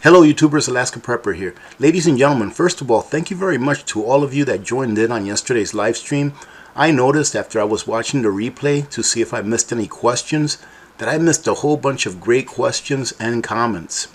Hello YouTubers, Alaska Prepper here. Ladies and gentlemen, first of all, thank you very much to all of you that joined in on yesterday's live stream. I noticed after I was watching the replay to see if I missed any questions that I missed a whole bunch of great questions and comments.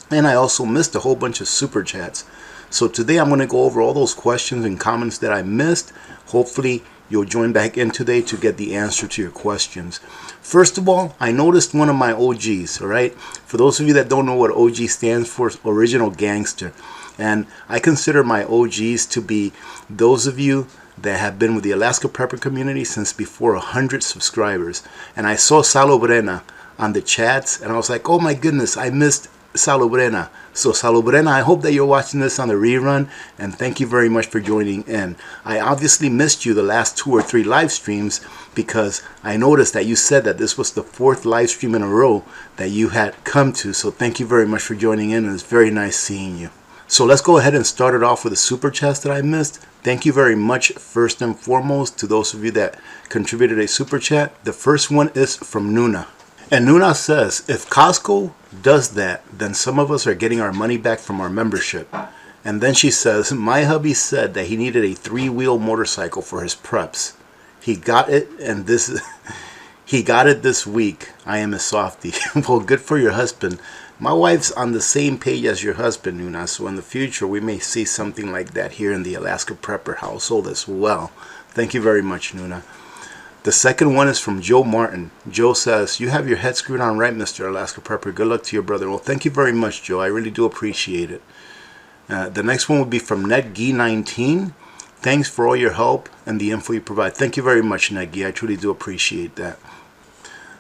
And I also missed a whole bunch of super chats. So today I'm going to go over all those questions and comments that I missed. Hopefully you'll join back in today to get the answer to your questions. First of all, I noticed one of my OGs, all right? For those of you that don't know what OG stands for, Original Gangster. And I consider my OGs to be those of you that have been with the Alaska Prepper community since before 100 subscribers. And I saw Salobrena on the chats, and I was like, oh my goodness, I missed Salobrena. So Salobrena, I hope that you're watching this on the rerun, and thank you very much for joining in. I obviously missed you the last 2 or 3 live streams because I noticed that you said that this was the 4th live stream in a row that you had come to, so thank you very much for joining in, and it's very nice seeing you. So let's go ahead and start it off with a super chat that I missed. Thank you very much first and foremost to those of you that contributed a super chat. The first one is from Nuna. And Nuna says, if Costco does that, then some of us are getting our money back from our membership. And then she says, my hubby said that he needed a 3-wheel motorcycle for his preps. He got it, and he got it this week. I am a softie. Well, good for your husband. My wife's on the same page as your husband, Nuna, so in the future we may see something like that here in the Alaska Prepper household as well. Thank you very much, Nuna. The second one is from Joe Martin. Joe says, you have your head screwed on right, Mr. Alaska Prepper. Good luck to your brother. Well, thank you very much, Joe. I really do appreciate it. The next one would be from NetGee19. Thanks for all your help and the info you provide. Thank you very much, NetGee. I truly do appreciate that.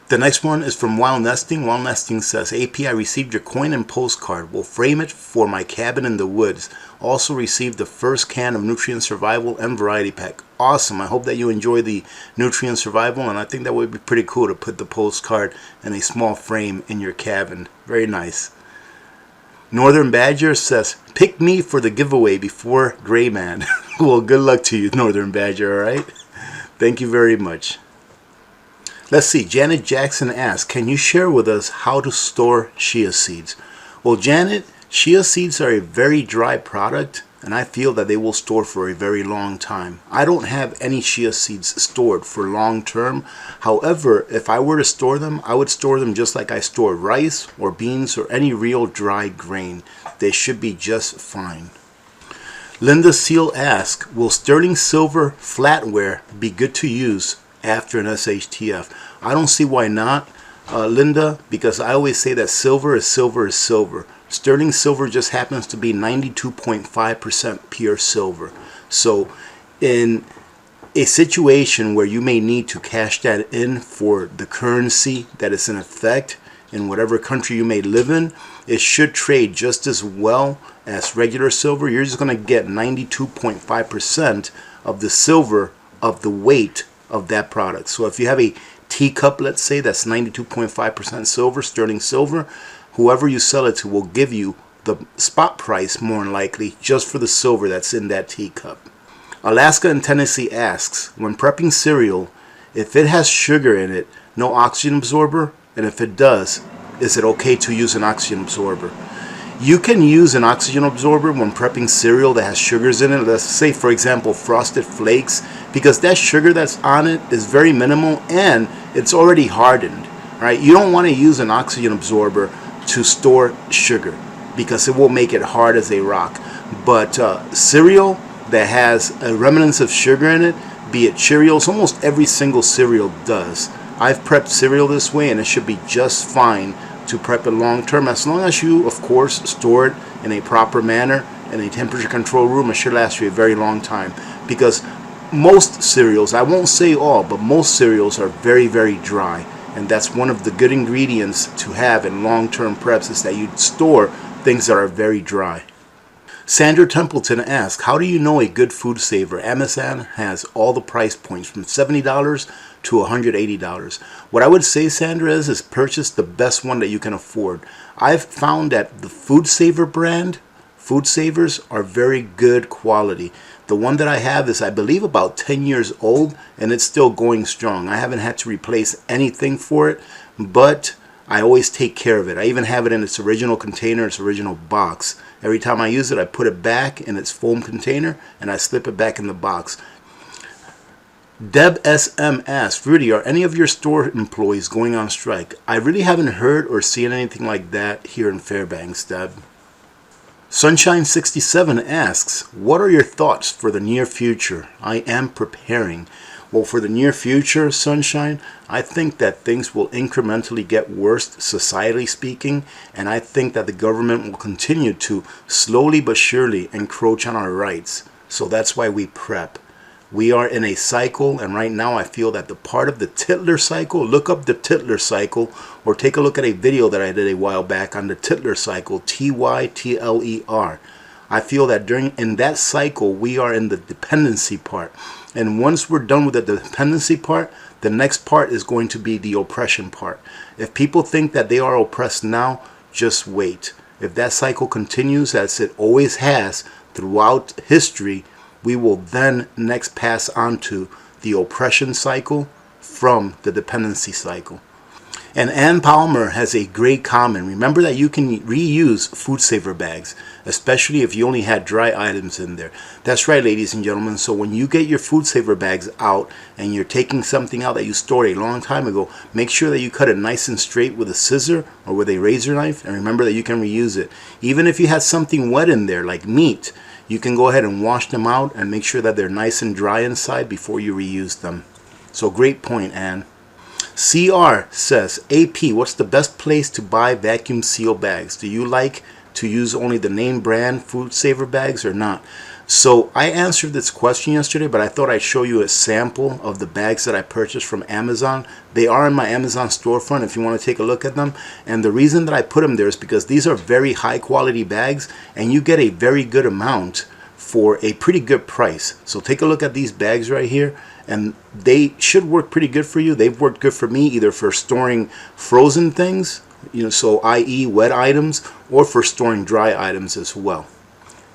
The next one is from Wild Nesting. Wild Nesting says, AP, I received your coin and postcard. Will frame it for my cabin in the woods. Also received the first can of Nutrient Survival and Variety Pack. Awesome. I hope that you enjoy the Nutrient Survival, and I think that would be pretty cool to put the postcard in a small frame in your cabin. Very nice. Northern Badger says, pick me for the giveaway before Gray Man. Well, good luck to you, Northern Badger, all right? Thank you very much. Let's see, Janet Jackson asks, can you share with us how to store chia seeds? Well, Janet, chia seeds are a very dry product, and I feel that they will store for a very long time. I don't have any chia seeds stored for long term. However, if I were to store them, I would store them just like I store rice or beans or any real dry grain. They should be just fine. Linda Seal asks, will sterling silver flatware be good to use after an SHTF? I don't see why not, Linda, because I always say that silver is silver is silver. Sterling silver just happens to be 92.5% pure silver. So in a situation where you may need to cash that in for the currency that is in effect in whatever country you may live in, it should trade just as well as regular silver. You're just going to get 92.5% of the silver of the weight of that product. So if you have a teacup, let's say, that's 92.5% silver, sterling silver, whoever you sell it to will give you the spot price more than likely just for the silver that's in that teacup. Alaska and Tennessee asks, when prepping cereal, if it has sugar in it, no oxygen absorber, and if it does, is it okay to use an oxygen absorber? You can use an oxygen absorber when prepping cereal that has sugars in it. Let's say, for example, Frosted Flakes, because that sugar that's on it is very minimal and it's already hardened, right? You don't want to use an oxygen absorber to store sugar because it will make it hard as a rock. But cereal that has a remnants of sugar in it, be it Cheerios, almost every single cereal does. I've prepped cereal this way and it should be just fine to prep it long term, as long as you of course store it in a proper manner in a temperature control room. It should last you a very long time, because most cereals, I won't say all, but most cereals are very, very dry, and that's one of the good ingredients to have in long-term preps, is that you store things that are very dry. Sandra Templeton asks, how do you know a good Foodsaver? Amazon has all the price points from $70 to $180. What I would say, Sandra, is purchase the best one that you can afford. I've found that the Foodsaver brand, Foodsavers, are very good quality. The one that I have is, I believe, about 10 years old, and it's still going strong. I haven't had to replace anything for it, but I always take care of it. I even have it in its original container, its original box. Every time I use it, I put it back in its foam container and I slip it back in the box. Deb SM asks, Rudy, are any of your store employees going on strike? I really haven't heard or seen anything like that here in Fairbanks, Deb. Sunshine67 asks, what are your thoughts for the near future? I am preparing. Well, for the near future, Sunshine, I think that things will incrementally get worse, societally speaking, and I think that the government will continue to slowly but surely encroach on our rights. So that's why we prep. We are in a cycle, and right now I feel that the part of the Tytler cycle, look up the Tytler cycle, or take a look at a video that I did a while back on the Tytler cycle, Tytler. I feel that in that cycle, we are in the dependency part. And once we're done with the dependency part, the next part is going to be the oppression part. If people think that they are oppressed now, just wait. If that cycle continues as it always has throughout history, we will then next pass on to the oppression cycle from the dependency cycle. And Ann Palmer has a great comment. Remember that you can reuse Foodsaver bags, especially if you only had dry items in there. That's right, ladies and gentlemen. So when you get your Foodsaver bags out and you're taking something out that you stored a long time ago, make sure that you cut it nice and straight with a scissor or with a razor knife. And remember that you can reuse it. Even if you had something wet in there, like meat, you can go ahead and wash them out and make sure that they're nice and dry inside before you reuse them. So great point, Ann. CR says, AP, what's the best place to buy vacuum seal bags? Do you like to use only the name brand Foodsaver bags or not? So I answered this question yesterday, but I thought I'd show you a sample of the bags that I purchased from Amazon. They are in my Amazon storefront if you want to take a look at them. And the reason that I put them there is because these are very high quality bags and you get a very good amount for a pretty good price. So take a look at these bags right here, and they should work pretty good for you. They've worked good for me, either for storing frozen things, so i.e. wet items, or for storing dry items as well.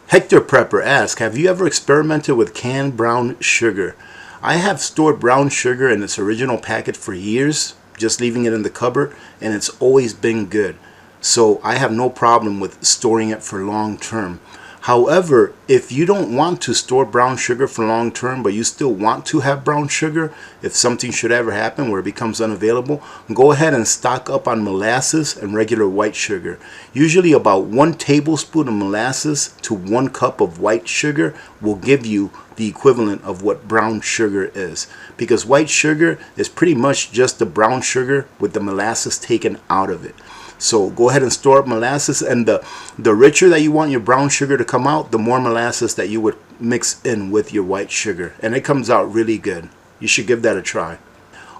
Hector Prepper asks, have you ever experimented with canned brown sugar? I have stored brown sugar in its original packet for years, just leaving it in the cupboard, and it's always been good. So I have no problem with storing it for long term. However, if you don't want to store brown sugar for long term, but you still want to have brown sugar, if something should ever happen where it becomes unavailable, go ahead and stock up on molasses and regular white sugar. Usually about 1 tablespoon of molasses to 1 cup of white sugar will give you the equivalent of what brown sugar is. Because white sugar is pretty much just the brown sugar with the molasses taken out of it. So go ahead and store up molasses, and the richer that you want your brown sugar to come out, the more molasses that you would mix in with your white sugar, and it comes out really good. You should give that a try.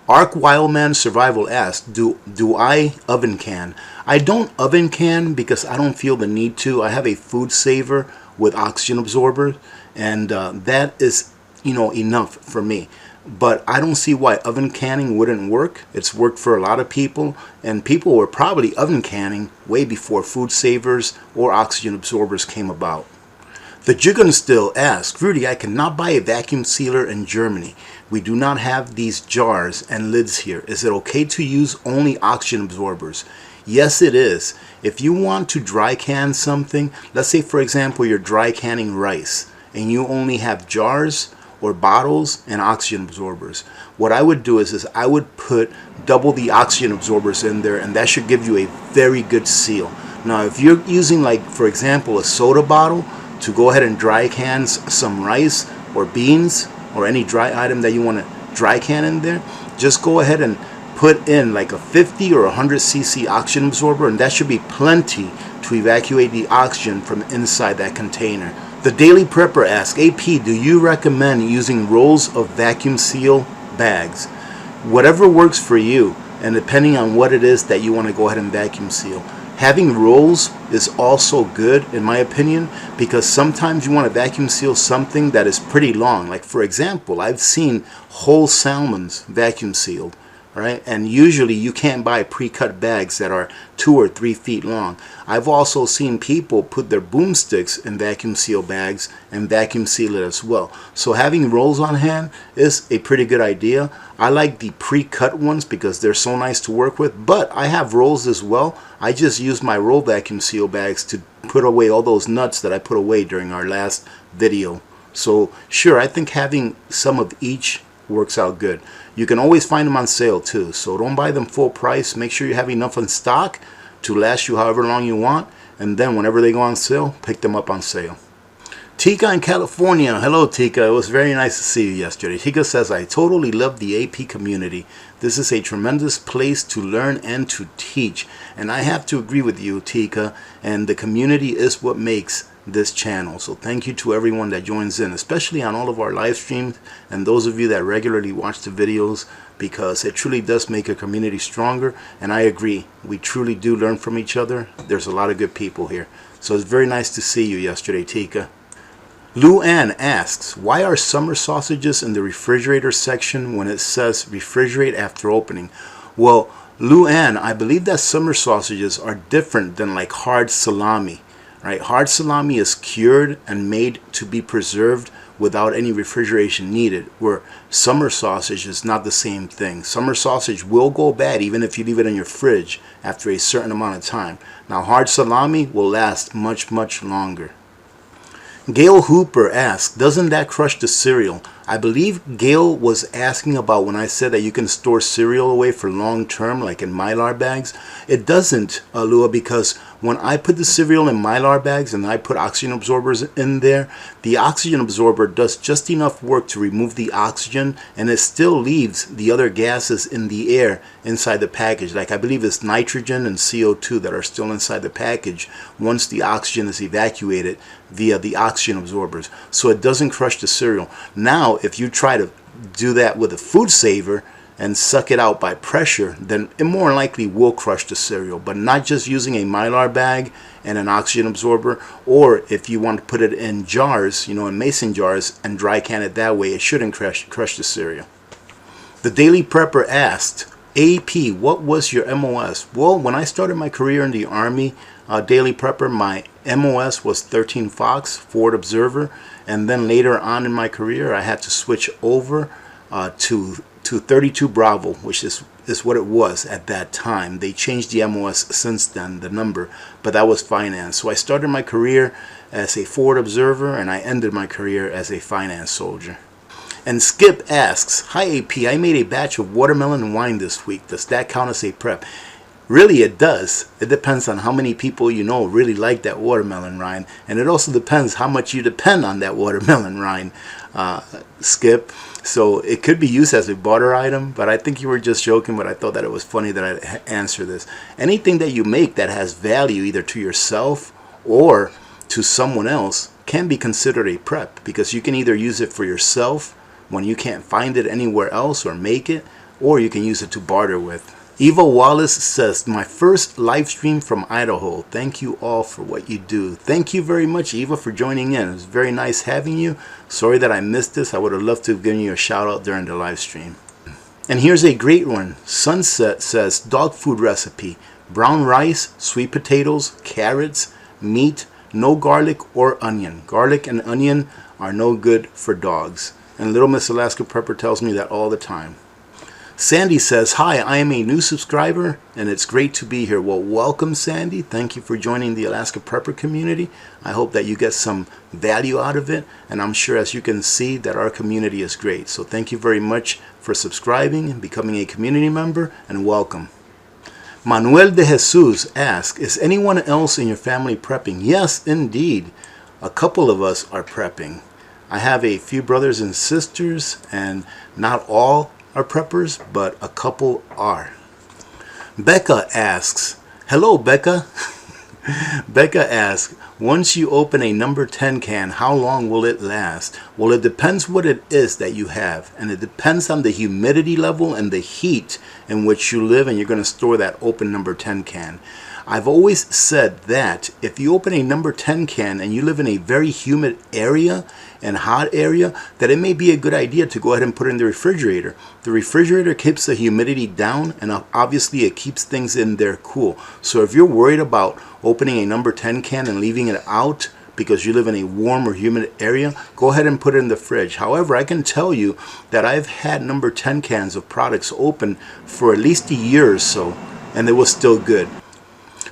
Ark Wildman Survival asks, do I oven can? I don't oven can because I don't feel the need to. I have a Foodsaver with oxygen absorber, and that is enough for me. But I don't see why oven canning wouldn't work. It's worked for a lot of people, and people were probably oven canning way before Foodsavers or oxygen absorbers came about. The Jigun still asks, Rudy, I cannot buy a vacuum sealer in Germany. We do not have these jars and lids here. Is it okay to use only oxygen absorbers? Yes, it is. If you want to dry can something, let's say for example you're dry canning rice and you only have jars or bottles and oxygen absorbers, what I would do is I would put double the oxygen absorbers in there, and that should give you a very good seal. Now if you're using, like for example, a soda bottle to go ahead and dry can some rice or beans or any dry item that you want to dry can in there, just go ahead and put in like a 50 or 100 cc oxygen absorber, and that should be plenty to evacuate the oxygen from inside that container. The Daily Prepper asks, AP, do you recommend using rolls of vacuum seal bags? Whatever works for you, and depending on what it is that you want to go ahead and vacuum seal. Having rolls is also good in my opinion, because sometimes you want to vacuum seal something that is pretty long. Like for example, I've seen whole salmons vacuum sealed. right? And usually you can't buy pre-cut bags that are 2 or 3 feet long. I've also seen people put their boomsticks in vacuum seal bags and vacuum seal it as well. So having rolls on hand is a pretty good idea. I like the pre-cut ones because they're so nice to work with, but I have rolls as well. I just use my roll vacuum seal bags to put away all those nuts that I put away during our last video. So sure, I think having some of each works out good. You can always find them on sale too, so don't buy them full price. Make sure you have enough in stock to last you however long you want, and then whenever they go on sale, pick them up on sale. Tika in California. Hello Tika, it was very nice to see you yesterday. Tika says, I totally love the AP community. This is a tremendous place to learn and to teach, and I have to agree with you, Tika, and the community is what makes this channel. So thank you to everyone that joins in, especially on all of our live streams, and those of you that regularly watch the videos, because it truly does make a community stronger. And I agree, we truly do learn from each other. There's a lot of good people here, so it's very nice to see you yesterday, Tika. Lou Ann asks, why are summer sausages in the refrigerator section when it says refrigerate after opening? Well, Lou Ann, I believe that summer sausages are different than like hard salami. Right? Hard salami is cured and made to be preserved without any refrigeration needed, where summer sausage is not the same thing. Summer sausage will go bad even if you leave it in your fridge after a certain amount of time. Now hard salami will last much, much longer. Gail Hooper asks, doesn't that crush the cereal? I believe Gail was asking about when I said that you can store cereal away for long term, like in Mylar bags. It doesn't, Lua, because when I put the cereal in Mylar bags and I put oxygen absorbers in there, the oxygen absorber does just enough work to remove the oxygen, and it still leaves the other gases in the air inside the package. Like I believe it's nitrogen and CO2 that are still inside the package once the oxygen is evacuated via the oxygen absorbers. So it doesn't crush the cereal. Now, if you try to do that with a Foodsaver and suck it out by pressure, then it more likely will crush the cereal. But not just using a Mylar bag and an oxygen absorber, or if you want to put it in jars, in mason jars, and dry can it that way, it shouldn't crush the cereal. The Daily Prepper asked, AP, what was your MOS? Well, when I started my career in the Army, Daily Prepper, my MOS was 13 Fox, Forward Observer, and then later on in my career I had to switch over to 32 Bravo, which is what it was at that time. They changed the MOS since then, the number, but that was finance. So I started my career as a Forward Observer and I ended my career as a finance soldier. And Skip asks, hi AP, I made a batch of watermelon wine this week. Does that count as a prep? Really, it does. It depends on how many people really like that watermelon rind, and it also depends how much you depend on that watermelon rind, Skip. So it could be used as a barter item, but I think you were just joking, but I thought that it was funny that I'd answer this. Anything that you make that has value either to yourself or to someone else can be considered a prep, because you can either use it for yourself when you can't find it anywhere else or make it, or you can use it to barter with. Eva Wallace says, my first live stream from Idaho. Thank you all for what you do. Thank you very much, Eva, for joining in. It was very nice having you. Sorry that I missed this. I would have loved to have given you a shout out during the live stream. And here's a great one. Sunset says, dog food recipe. Brown rice, sweet potatoes, carrots, meat, no garlic or onion. Garlic and onion are no good for dogs. And Little Miss Alaska Prepper tells me that all the time. Sandy says, hi, I am a new subscriber and it's great to be here. Well, welcome, Sandy. Thank you for joining the Alaska Prepper community. I hope that you get some value out of it, and I'm sure, as you can see, that our community is great. So thank you very much for subscribing and becoming a community member, and welcome. Manuel de Jesus asks, is anyone else in your family prepping? Yes, indeed. A couple of us are prepping. I have a few brothers and sisters, and not all are preppers, but a couple are. Becca asks, hello Becca. Becca asks, once you open a number 10 can, how long will it last? Well, it depends what it is that you have, and it depends on the humidity level and the heat in which you live and you're going to store that open number 10 can. I've always said that if you open a number 10 can and you live in a very humid area and hot area, that it may be a good idea to go ahead and put it in the refrigerator. The refrigerator keeps the humidity down, and obviously it keeps things in there cool. So if you're worried about opening a number 10 can and leaving it out because you live in a warm or humid area, go ahead and put it in the fridge. However, I can tell you that I've had number 10 cans of products open for at least a year or so, and it was still good.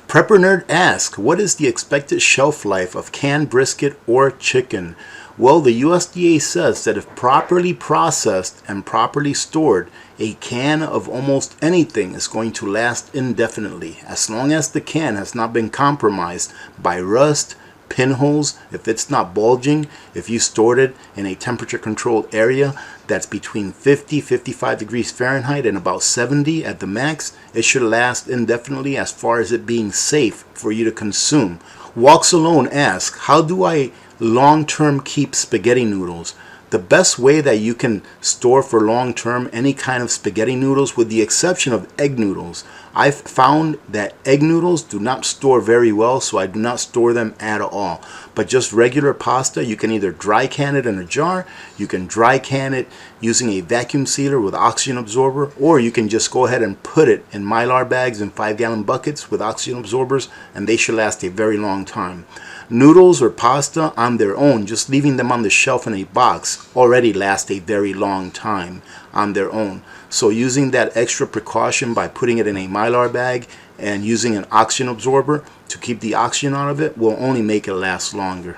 Prepper Nerd asks, what is the expected shelf life of canned brisket or chicken? Well, the USDA says that if properly processed and properly stored, a can of almost anything is going to last indefinitely, as long as the can has not been compromised by rust, pinholes, if it's not bulging, if you stored it in a temperature controlled area that's between 55 degrees Fahrenheit and about 70 at the max, it should last indefinitely as far as it being safe for you to consume. Walks Alone asks, how do I long-term keep spaghetti noodles? The best way that you can store for long-term any kind of spaghetti noodles, with the exception of egg noodles, I've found that egg noodles do not store very well, so I do not store them at all. But just regular pasta, you can either dry can it in a jar, you can dry can it using a vacuum sealer with oxygen absorber, or you can just go ahead and put it in Mylar bags in 5-gallon buckets with oxygen absorbers, and they should last a very long time. Noodles or pasta on their own, just leaving them on the shelf in a box, already last a very long time on their own. So using that extra precaution by putting it in a Mylar bag and using an oxygen absorber to keep the oxygen out of it will only make it last longer.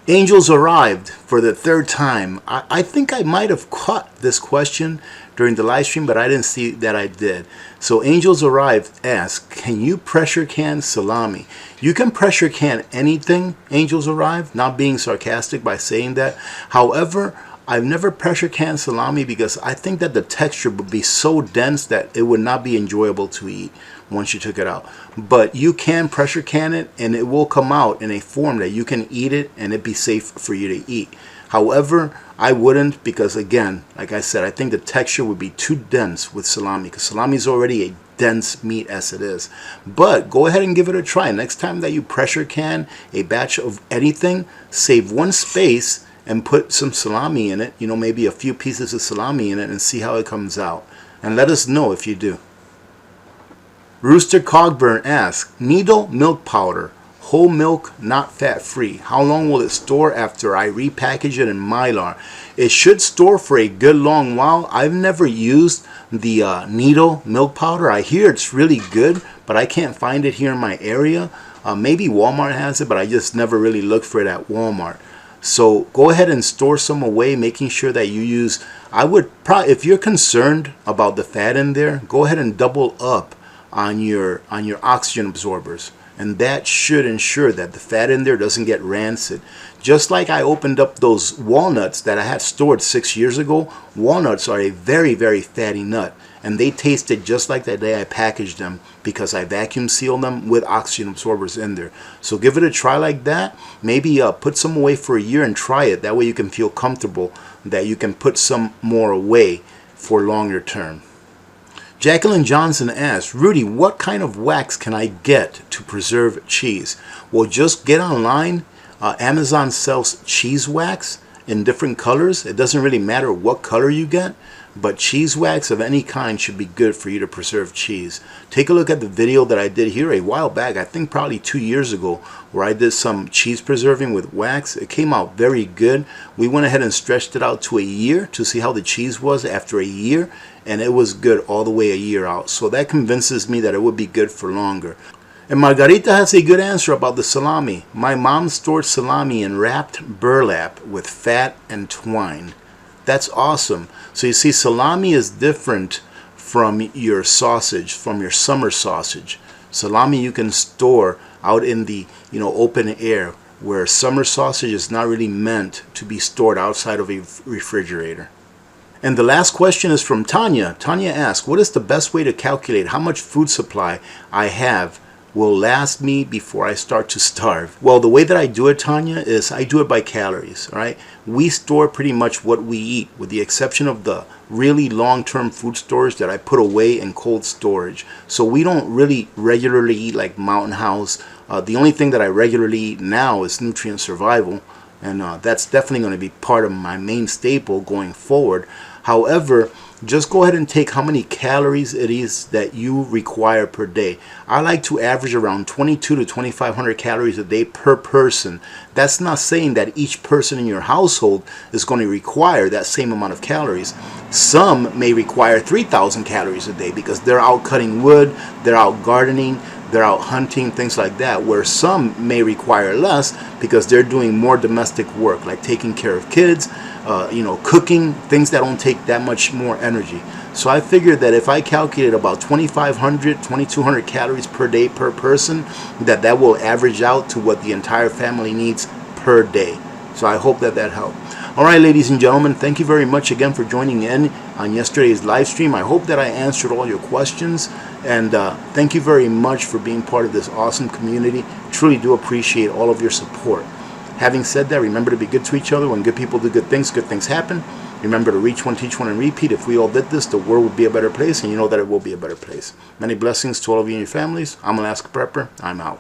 Angels Arrived for the third time. I think I might have caught this question during the live stream, but I didn't see that I did. So Angels Arrived asks, can you pressure can salami? You can pressure can anything, Angels Arrived, not being sarcastic by saying that. However, I've never pressure canned salami because I think that the texture would be so dense that it would not be enjoyable to eat once you took it out. But you can pressure can it and it will come out in a form that you can eat it and it be safe for you to eat. However, I wouldn't, because again, like I said, I think the texture would be too dense with salami, because salami is already a dense meat as it is. But go ahead and give it a try. Next time that you pressure can a batch of anything, save one space and put some salami in it, maybe a few pieces of salami in it, and see how it comes out. And let us know if you do. Rooster Cogburn asks, needle milk powder, whole milk, not fat free. How long will it store after I repackage it in Mylar? It should store for a good long while. I've never used the needle milk powder. I hear it's really good, but I can't find it here in my area. Maybe Walmart has it, but I just never really looked for it at Walmart. So go ahead and store some away, making sure that you use, I would probably, if you're concerned about the fat in there, go ahead and double up on your oxygen absorbers. And that should ensure that the fat in there doesn't get rancid. Just like I opened up those walnuts that I had stored 6 years ago. Walnuts are a very, very fatty nut, and they tasted just like the day I packaged them because I vacuum sealed them with oxygen absorbers in there. So give it a try like that. Maybe put some away for a year and try it. That way you can feel comfortable that you can put some more away for longer term. Jacqueline Johnson asks, Rudy, what kind of wax can I get to preserve cheese? Well, just get online. Amazon sells cheese wax in different colors. It doesn't really matter what color you get, but cheese wax of any kind should be good for you to preserve cheese. Take a look at the video that I did here a while back, I think probably 2 years ago, where I did some cheese preserving with wax. It came out very good. We went ahead and stretched it out to a year to see how the cheese was after a year, and it was good all the way a year out. So that convinces me that it would be good for longer. And Margarita has a good answer about the salami. My mom stored salami in wrapped burlap with fat and twine. That's awesome. So you see, salami is different from your sausage, from your summer sausage. Salami you can store out in the open air, where summer sausage is not really meant to be stored outside of a refrigerator. And the last question is from Tanya. Tanya asks, what is the best way to calculate how much food supply I have will last me before I start to starve? Well, the way that I do it, Tanya, is I do it by calories, all right? We store pretty much what we eat, with the exception of the really long-term food storage that I put away in cold storage. So we don't really regularly eat like Mountain House. The only thing that I regularly eat now is Nutrient Survival, and that's definitely going to be part of my main staple going forward. However, just go ahead and take how many calories it is that you require per day. I like to average around 22 to 2,500 calories a day per person. That's not saying that each person in your household is going to require that same amount of calories. Some may require 3,000 calories a day because they're out cutting wood, they're out gardening, they're out hunting, things like that, where some may require less because they're doing more domestic work, like taking care of kids, cooking, things that don't take that much more energy. So I figured that if I calculated about 2,500, 2,200 calories per day per person, that will average out to what the entire family needs per day. So I hope that helped. All right, ladies and gentlemen, thank you very much again for joining in on yesterday's live stream. I hope that I answered all your questions, and thank you very much for being part of this awesome community. Truly do appreciate all of your support. Having said that, remember to be good to each other. When good people do good things happen. Remember to reach one, teach one, and repeat. If we all did this, the world would be a better place, and you know that it will be a better place. Many blessings to all of you and your families. I'm Alaska Prepper. I'm out.